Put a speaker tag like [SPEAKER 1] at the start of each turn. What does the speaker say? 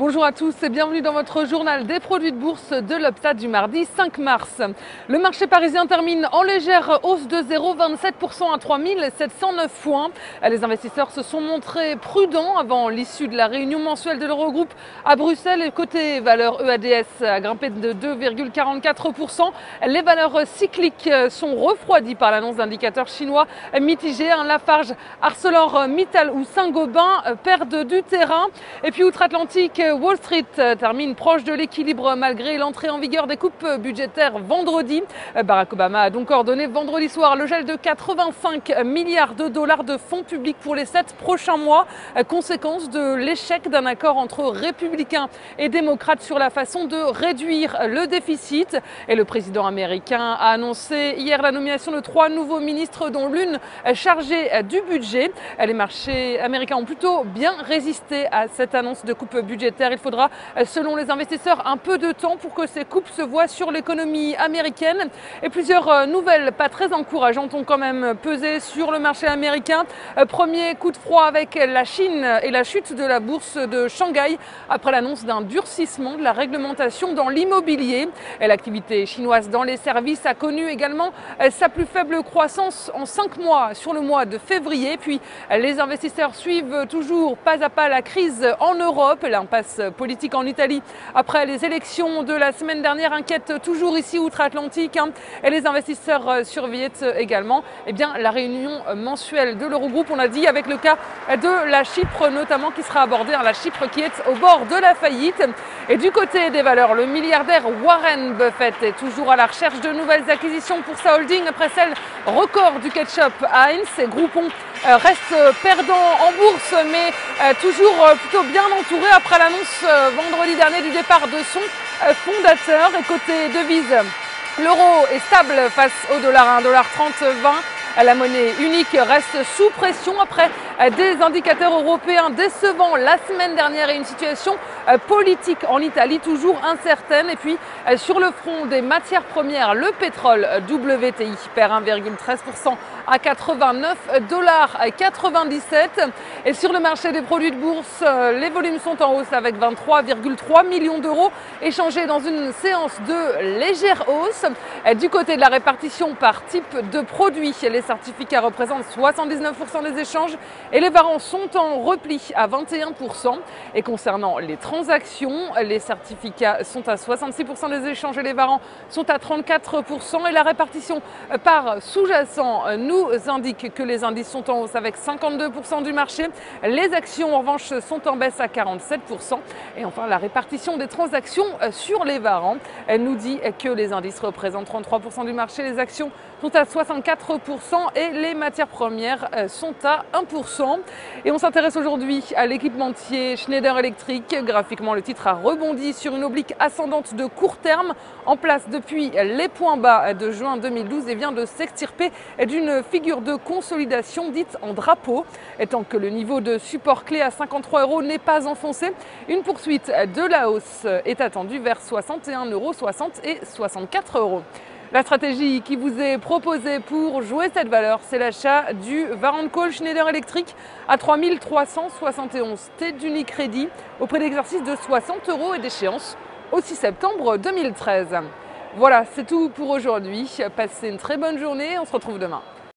[SPEAKER 1] Bonjour à tous et bienvenue dans votre journal des produits de bourse de l'Obstat du mardi 5 mars. Le marché parisien termine en légère hausse de 0,27% à 3709 points. Les investisseurs se sont montrés prudents avant l'issue de la réunion mensuelle de l'Eurogroupe à Bruxelles. Et côté valeurs EADS a grimpé de 2,44%. Les valeurs cycliques sont refroidies par l'annonce d'indicateurs chinois mitigés. Lafarge, ArcelorMittal ou Saint-Gobain perdent du terrain. Et puis outre-Atlantique, Wall Street termine proche de l'équilibre malgré l'entrée en vigueur des coupes budgétaires vendredi. Barack Obama a donc ordonné vendredi soir le gel de 85 milliards de dollars de fonds publics pour les 7 prochains mois, conséquence de l'échec d'un accord entre républicains et démocrates sur la façon de réduire le déficit. Et le président américain a annoncé hier la nomination de 3 nouveaux ministres, dont l'une chargée du budget. Les marchés américains ont plutôt bien résisté à cette annonce de coupe budgétaire. Il faudra, selon les investisseurs, un peu de temps pour que ces coupes se voient sur l'économie américaine. Et plusieurs nouvelles pas très encourageantes ont quand même pesé sur le marché américain. Premier coup de froid avec la Chine et la chute de la bourse de Shanghai après l'annonce d'un durcissement de la réglementation dans l'immobilier. L'activité chinoise dans les services a connu également sa plus faible croissance en 5 mois sur le mois de février. Puis les investisseurs suivent toujours pas à pas la crise en Europe. L'impasse politique en Italie après les élections de la semaine dernière inquiète toujours ici outre-Atlantique. Et les investisseurs surveillent également la réunion mensuelle de l'Eurogroupe, on a dit, avec le cas de la Chypre notamment qui sera abordé. La Chypre qui est au bord de la faillite. Et du côté des valeurs, le milliardaire Warren Buffett est toujours à la recherche de nouvelles acquisitions pour sa holding après celle record du ketchup Heinz. Et Groupon reste perdant en bourse mais toujours plutôt bien entouré après l'annonce vendredi dernier du départ de son fondateur. Et côté devise, l'euro est stable face au dollar à 1,3020 $. La monnaie unique reste sous pression après des indicateurs européens décevants la semaine dernière et une situation politique en Italie toujours incertaine. Et puis sur le front des matières premières, le pétrole WTI perd 1,13% à 89,97 $. Et sur le marché des produits de bourse, les volumes sont en hausse avec 23,3 millions d'euros échangés dans une séance de légère hausse. Du côté de la répartition par type de produit, les certificats représentent 79% des échanges et les varants sont en repli à 21%. Et concernant les transactions, les certificats sont à 66% des échanges et les varants sont à 34%. Et la répartition par sous-jacent nous indique que les indices sont en hausse avec 52% du marché. Les actions en revanche sont en baisse à 47%. Et enfin, la répartition des transactions sur les varants nous dit que les indices représentent 33% du marché, les actions sont à 64% et les matières premières sont à 1%. Et on s'intéresse aujourd'hui à l'équipementier Schneider Electric. Graphiquement, le titre a rebondi sur une oblique ascendante de court terme en place depuis les points bas de juin 2012 et vient de s'extirper d'une figure de consolidation dite en drapeau. Et tant que le niveau de support clé à 53 € n'est pas enfoncé, une poursuite de la hausse est attendue vers 61,60 € et 64 €. La stratégie qui vous est proposée pour jouer cette valeur, c'est l'achat du Warrant Call Schneider Electric à 3371 T d'Unicredit au prix d'exercice de 60 € et d'échéance au 6 septembre 2013. Voilà, c'est tout pour aujourd'hui. Passez une très bonne journée, on se retrouve demain.